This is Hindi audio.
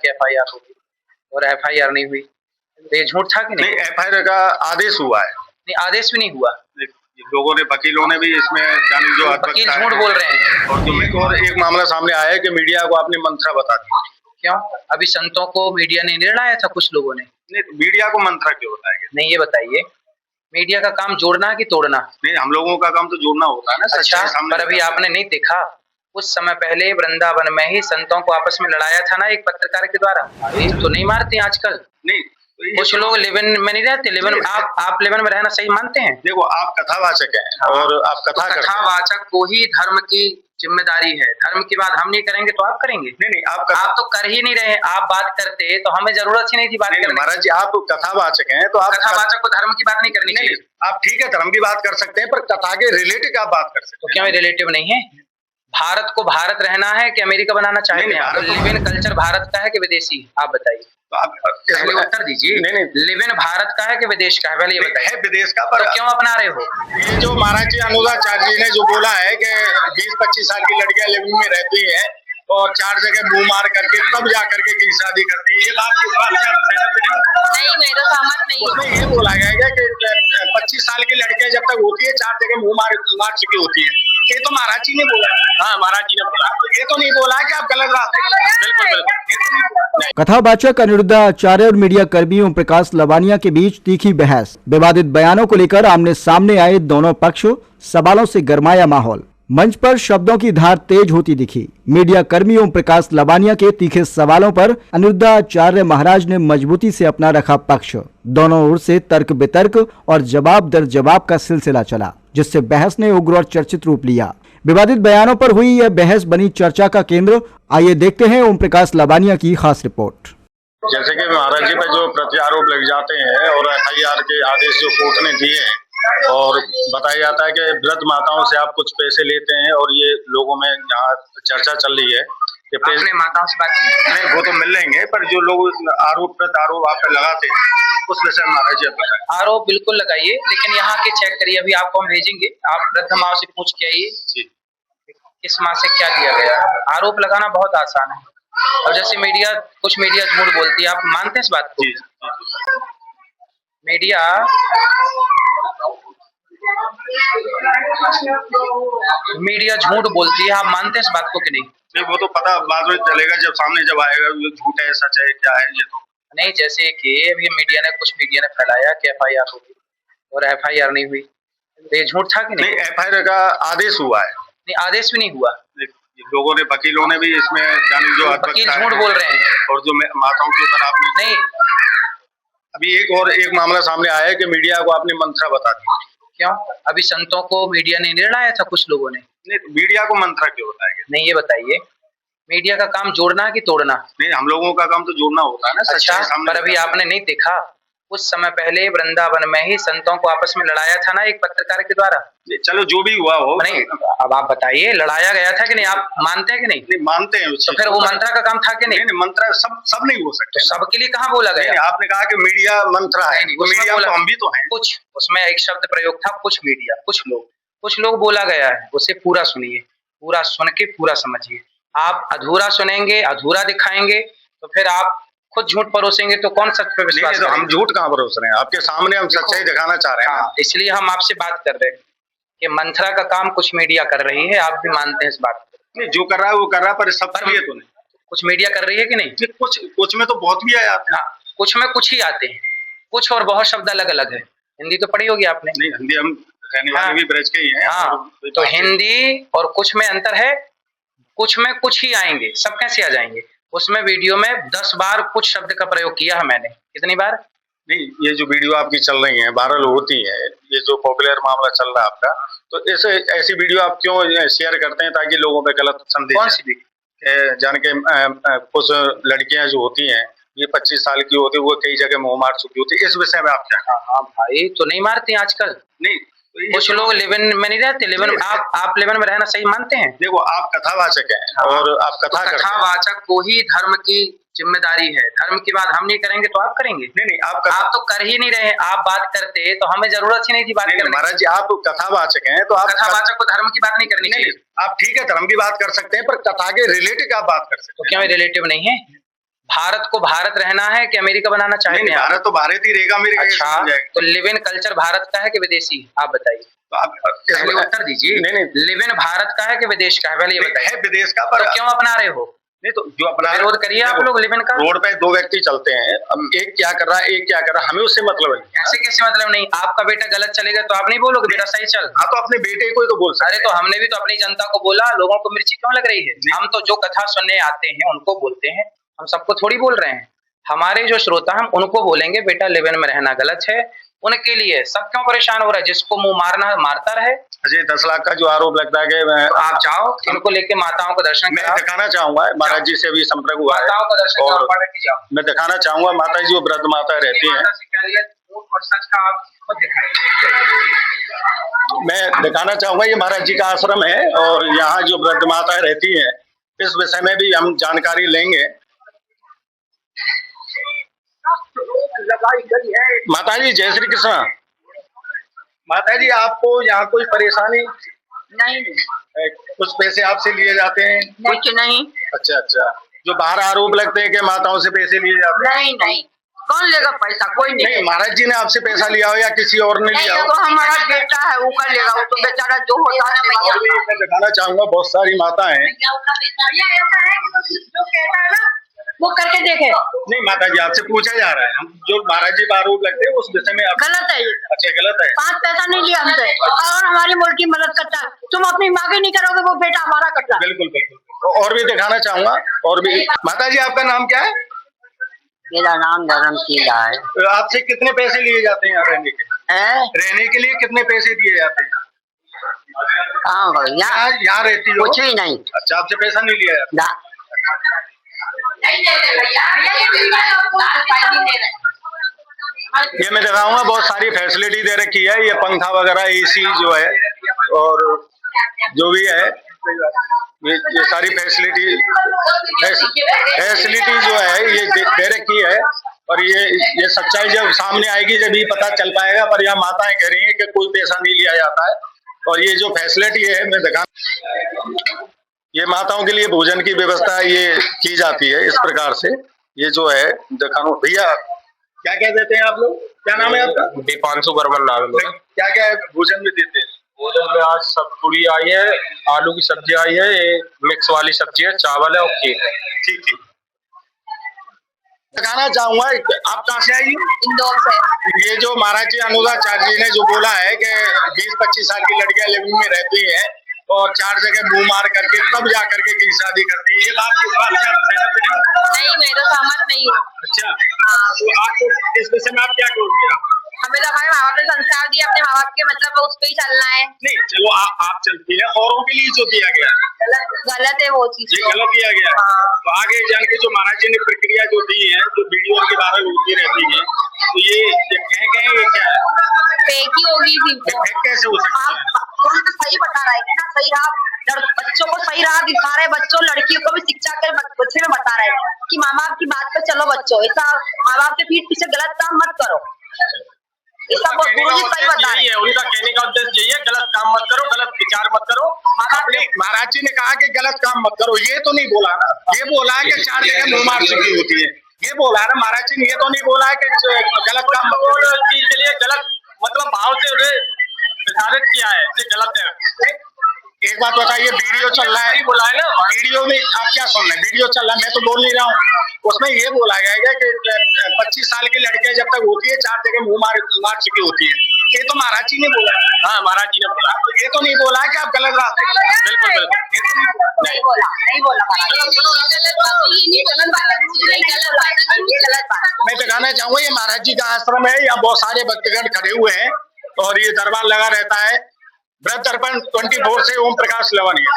कि एफआईआर होगी और एफआईआर नहीं हुई, तो ये झूठ था कि नहीं? एफआईआर का आदेश हुआ है। नहीं, आदेश भी नहीं हुआ। लोगों ने, वकीलों ने भी इसमें जाने जो वकील झूठ बोल रहे हैं। और एक मामला सामने आया है कि मीडिया को आपने मंत्रा बता दी। क्यों? अभी संतों को मीडिया ने नहीं लड़ाया था, कुछ लोगों ने। नहीं, मीडिया को मंत्रा क्यों बताएंगे? नहीं, ये बताइए, मीडिया का काम जोड़ना कि तोड़ना? नहीं, हम लोगों का काम तो जोड़ना होता है ना। अच्छा, पर अभी आपने नहीं देखा, कुछ समय पहले वृंदावन में ही संतों को आपस में लड़ाया था ना एक पत्रकार के द्वारा। तो नहीं मारते आजकल। नहीं, कुछ लोग लिव इन में नहीं रहते। लिव इन, आप लिव इन में रहना सही मानते हैं? देखो, आप कथावाचक हैं और आप कथावाचक को ही धर्म की जिम्मेदारी है। धर्म की बात हम नहीं करेंगे तो आप करेंगे? नहीं, आप तो कर ही नहीं रहे। आप बात करते तो हमें जरूरत ही नहीं थी बात करने। महाराज जी, आप कथावाचक हैं तो आप कथावाचक को धर्म की बात नहीं करनी चाहिए। आप ठीक है, धर्म की बात कर सकते हैं, पर कथा के रिलेटिव आप बात कर सकते हैं। तो क्या रिलेटिव नहीं है? भारत को भारत रहना है कि अमेरिका बनाना चाहते हैं? तो लिव इन कल्चर भारत का है कि विदेशी? आप बताइए, पहले उत्तर दीजिए। नहीं, लिव इन भारत का है कि विदेश का है, पहले ये बताइए। है विदेश का, पर तो क्यों अपना रहे हो? ये जो महाराज जी अनुराचार्य जी ने जो बोला है कि 20-25 साल की लड़कियां लिव इन में रहती है और 4 जगह मुंह मार करके तब जा करके की शादी करती है, ये बात किस बात नहीं, मैं तो सहमत नहीं हूँ। उसमें ये बोला गया है कि 25 साल की लड़कियां जब तक होती है 4 जगह मुंह मार चुकी होती है। ये तो महाराज जी ने बोला। हाँ, महाराज जी ने बोला, ये तो नहीं बोला कि आप गलत रास्ते। बिल्कुल। कथावाचक अनिरुद्धाचार्य और मीडिया कर्मी ओम प्रकाश लवानिया के बीच तीखी बहस। विवादित बयानों को लेकर आमने सामने आए दोनों पक्ष, सवालों से गरमाया माहौल। मंच पर शब्दों की धार तेज होती दिखी। मीडिया कर्मी ओम प्रकाश लवानिया के तीखे सवालों पर अनिरुद्धाचार्य महाराज ने मजबूती से अपना रखा पक्ष। दोनों ओर से तर्क वितर्क और जवाब दर जवाब का सिलसिला चला, जिससे बहस ने उग्र और चर्चित रूप लिया। विवादित बयानों पर हुई यह बहस बनी चर्चा का केंद्र। आइए देखते हैं ओम प्रकाश लवानिया की खास रिपोर्ट। जैसे कि महाराज जी पे जो प्रत्यारोप लग जाते हैं और एफआईआर के आदेश जो कोर्ट ने दिए हैं और बताया जाता है कि वृद्ध माताओं से आप कुछ पैसे लेते हैं, और ये लोगों में यहाँ चर्चा चल रही है कि आपने माताओं से बात की? नहीं, वो तो मिल लेंगे, पर जो लोग आरोप प्रत्यारोप आप पे लगाते हैं उस विषय में महाराज जी बताएं। आरोप बिल्कुल लगाइए, लेकिन यहाँ के चेक करिए। अभी आपको हम भेजेंगे, आप वृद्ध माँ से पूछ के आइए किस माँ से क्या लिया गया। आरोप लगाना बहुत आसान है। और जैसे कुछ मीडिया झूठ बोलती है, आप मानते हैं इस बात को? मीडिया झूठ बोलती है, आप मानते हैं इस बात को कि नहीं? नहीं, वो तो पता बाद में चलेगा, जब आएगा झूठ है सच है क्या है ये तो नहीं। जैसे कि अभी मीडिया ने फैलाया कि एफआईआर होगी और एफआईआर नहीं हुई, तो ये झूठ था कि नहीं? एफआईआर का आदेश हुआ है। नहीं, आदेश भी नहीं हुआ। लोगों ने, वकीलों ने भी इसमें जाने जो वकील झूठ बोल रहे हैं। और जो माताओं के ऊपर आपने नहीं, अभी एक मामला सामने आया है कि मीडिया को आपने मंत्रा बता दी। क्यों? अभी संतों को मीडिया ने नहीं लड़ाया था, कुछ लोगों ने। नहीं, मीडिया को मंत्रा क्यों बताएंगे? नहीं, ये बताइए, मीडिया का काम जोड़ना कि तोड़ना? नहीं, हम लोगों का काम तो जोड़ना होता है ना। अच्छा, पर अभी आपने नहीं देखा, कुछ समय पहले वृंदावन में ही संतों को आपस में लड़ाया था ना एक पत्रकार के द्वारा। चलो, जो भी हुआ हो। नहीं, अब आप बताइए, लड़ाया गया था कि नहीं? आप मानते हैं कि नहीं? नहीं, मानते हैं। तो फिर वो मंत्रा का काम था कि नहीं? नहीं, मंत्रा सब नहीं हो सकते। तो सबके लिए कहाँ बोला गया? आपने कहा कि मीडिया मंत्रा है। मीडिया तो हम भी तो हैं। कुछ उसमें एक शब्द प्रयोग था, कुछ मीडिया, कुछ लोग बोला गया है, उसे पूरा सुनिए, पूरा सुन के पूरा समझिए। आप अधूरा सुनेंगे, अधूरा दिखाएंगे, तो फिर आप खुद झूठ परोसेंगे, तो कौन सच पे विश्वास करेगा? हम झूठ कहाँ परोस रहे हैं? आपके सामने हम सच्चाई दिखाना चाह रहे हैं। इसलिए हम आपसे बात कर रहे हैं कि मंत्रा का काम कुछ मीडिया कर रही है। आप भी मानते हैं इस बात को? नहीं, जो कर रहा है वो कर रहा है, पर सब तो नहीं। कुछ मीडिया कर रही है कि नहीं? कुछ में तो बहुत भी आया। हाँ, कुछ में कुछ ही आते हैं। कुछ और बहुत शब्द अलग अलग है। हिंदी तो पढ़ी होगी आपने? नहीं, हिंदी हम रहने वाले भी ब्रज के ही हैं। हाँ, तो हिंदी और कुछ में अंतर है। कुछ में कुछ ही आएंगे, सब कैसे आ जाएंगे? उसमें वीडियो में 10 बार कुछ शब्द का प्रयोग किया है मैंने। कितनी बार? नहीं, ये जो वीडियो आपकी चल रही है, वायरल होती है, ये जो पॉपुलर मामला चल रहा है आपका, तो ऐसी वीडियो आप क्यों शेयर करते हैं ताकि लोगों पे गलत संदेश? कौन सी वीडियो? जान के कुछ लड़कियां जो होती हैं, ये 25 साल की होती है, वो कई जगह मुंह मार चुकी होती है, इस विषय में आप क्या? हाँ भाई, तो नहीं मारती आजकल। नहीं, कुछ लोग लिव इन में नहीं रहते। लिव इन, आप लिव इन में रहना सही मानते हैं? देखो, आप कथावाचक हैं और आप कथावाचक को ही धर्म की जिम्मेदारी है। धर्म की बात हम नहीं करेंगे तो आप करेंगे? नहीं, आप तो कर ही नहीं रहे। आप बात करते तो हमें जरूरत ही नहीं थी बात करने। महाराज जी, आप कथावाचक हैं तो आप कथावाचक को धर्म की बात नहीं करनी चाहिए। आप ठीक है, धर्म की बात कर सकते हैं, पर कथा के रिलेटिव आप बात कर सकते हैं। तो क्या रिलेटिव नहीं है? भारत को भारत रहना है कि अमेरिका बनाना चाहते नहीं, हैं आप? भारत तो भारत ही रहेगा, अमेरिका कैसे अच्छा, बन जाएगा? तो लिव इन कल्चर भारत का है कि विदेशी है? आप बताइए, तो आप पहले उत्तर दीजिए। नहीं नहीं, लिव इन भारत का है कि विदेश का है, पहले ये है बताइए। विदेश का, पर तो क्यों अपना रहे हो? नहीं तो जो अपना विरोध करिए आप लोग लिव इन का। रोड पे दो व्यक्ति चलते हैं, अब एक क्या कर रहा है, एक क्या कर रहा है, हमें उससे मतलब नहीं। ऐसे कैसे मतलब नहीं? आपका बेटा गलत चलेगा तो आप नहीं बोलोगे बेटा सही चल? हाँ, तो अपने बेटे को ही तो बोल सकते अरे तो हमने भी तो अपनी जनता को बोला, लोगों को मिर्ची क्यों लग रही है? हम तो जो कथा सुनने आते हैं उनको बोलते हैं, हम सबको थोड़ी बोल रहे हैं। हमारे जो श्रोता हम उनको बोलेंगे बेटा लिव इन में रहना गलत है, उनके लिए सब क्यों परेशान हो रहा है? जिसको मुंह मारना है मारता रहे। अजय 10 लाख का जो आरोप लगता है कि तो आप जाओ इनको लेके माताओं को दर्शन मैं कराओ, दिखाना चाहूंगा, महाराज जी से भी संपर्क हुआ है माताओं को दर्शन कराओ, और पढ़ के जाओ। मैं दिखाना चाहूंगा माता जी जो वृद्ध माता रहती हैं, माता से कह लिया, झूठ और सच का आप खुद दिखाइए। मैं दिखाना चाहूंगा ये महाराज जी का आश्रम है और यहाँ जो वृद्ध माता रहती है इस विषय में भी हम जानकारी लेंगे। माता जी जय श्री कृष्ण। माता जी आपको यहाँ कोई परेशानी? नहीं कुछ पैसे आपसे लिए जाते हैं? कुछ नहीं। अच्छा अच्छा, जो बाहर आरोप लगते हैं कि माताओं से पैसे लिए जाते हैं? नहीं कौन लेगा पैसा? कोई नहीं, महाराज जी ने आपसे पैसा लिया हो या किसी और ने लिया हो? वो हमारा बेटा है, वो कर लेगा, वो तो बेचारा जो होता है। और भी मैं दिखाना चाहूंगा बहुत सारी माता है। जो कहता है ना वो करके देखे। नहीं माता जी आपसे पूछा जा रहा है, हम जो महाराज जी पर आरोप लगते हैं उस विषय में आप... गलत है ये। अच्छा गलत है? 5 पैसा नहीं लिया हमसे और हमारी मुल्क की मदद करता है। तुम अपनी माँ की नहीं करोगे, वो बेटा हमारा करता है। बिल्कुल बिल्कुल। और भी दिखाना चाहूंगा और भी। माता जी आपका नाम क्या है? मेरा नाम धर्मशीला है। तो आपसे कितने पैसे लिए जाते हैं यहाँ रहने के? रहने के लिए कितने पैसे दिए जाते हैं? कहाँ यहाँ रहती हो? कुछ भी नहीं। अच्छा, आपसे पैसा नहीं लिया जाता? ये मैं दिखाऊंगा, बहुत सारी फैसिलिटी दे रखी है, ये पंखा वगैरह, एसी जो है और जो भी है ये सारी फैसिलिटी जो है ये दे रखी है। और ये सच्चाई जब सामने आएगी जब ही पता चल पाएगा, पर यहाँ माताएं कह रही हैं कि कोई पैसा नहीं लिया जाता है। और ये जो फैसिलिटी है मैं दिखा, ये माताओं के लिए भोजन की व्यवस्था ये की जाती है इस प्रकार से। ये जो है दिखानो भैया, क्या क्या देते हैं आप लोग? क्या नाम है आपका? दीपांशु बर्मन नाम है मेरा। क्या क्या भोजन में देते हैं? भोजन में आज सब पूरी आई है, आलू की सब्जी आई है, ये मिक्स वाली सब्जी है, चावल है और खीर है। ठीक ठीक। दिखाना चाहूंगा, आप कहाँ से आई? इंदौर से। ये जो महाराज जी अनुराचार्य जी ने जो बोला है कि 20-25 साल की लड़कियां लिविंग में रहती हैं और 4 जगह मुंह मार करके तब जा करके की शादी करती है, ये बात किस बात से आप सहमत हैं? नहीं, मैं तो सहमत नहीं हूँ। अच्छा, तो आपको इस विषय में आप क्या कहोगे? हमें तो हमारे माँ बाप ने संस्कार दिया, अपने माँ बाप के मतलब उस पे ही चलना है। नहीं चलो आप चलती है, औरों के लिए जो दिया गया गलत है वो चीज। ये गलत दिया गया है। तो आगे जान के जो महाराज जी ने प्रक्रिया जो दी है, जो वीडियो के बारे में होती रहती है, तो ये फेंक है, ये क्या है? फेक ही होगी थी। फेंक कैसे हो सकता है? कौन तो सही बता रहा है ना, सही राह बच्चों को सही राह दिखा रहे, बच्चों लड़कियों को भी शिक्षा के बच्चे में बता रहे हैं कि माँ बाप की बात पे चलो बच्चों, ऐसा माँ बाप के पीठ पीछे गलत काम मत करो। इसका गुरुजी सही बता रहे हैं। उनका कहने का उद्देश्य यही है, गलत काम मत करो, गलत विचार मत करो। महाराज जी ने कहा कि गलत काम मत करो, ये तो नहीं बोला ना। ये बोला है कि 4 जगह मुंह मार चुकी होती है, ये बोला है ना महाराज जी ने। ये तो नहीं बोला है कि गलत काम चीज के लिए गलत मतलब भाव से उन्हें प्रसारित किया है, ये गलत है। एक बात बताइए, वीडियो चल रहा है, बोला है ना, वीडियो में आप क्या सुन रहे हैं? वीडियो चल रहा है, मैं तो बोल नहीं रहा हूँ। उसमें ये बोला गया है कि 25 साल की लड़कियां जब तक होती है 4 जगह मुंह मार चुकी होती है। ये तो महाराज जी ने बोला है। हाँ महाराज जी ने बोला, ये तो नहीं बोला है कि आप गलत रास्ते। बिल्कुल बिल्कुल नहीं बोला मैं दिखाना चाहूंगा, ये महाराज जी का आश्रम है, यहाँ बहुत सारे भक्तगण खड़े हुए हैं और ये दरबार लगा रहता है। व्रत दर्पण 24 से ओम प्रकाश लवानिया।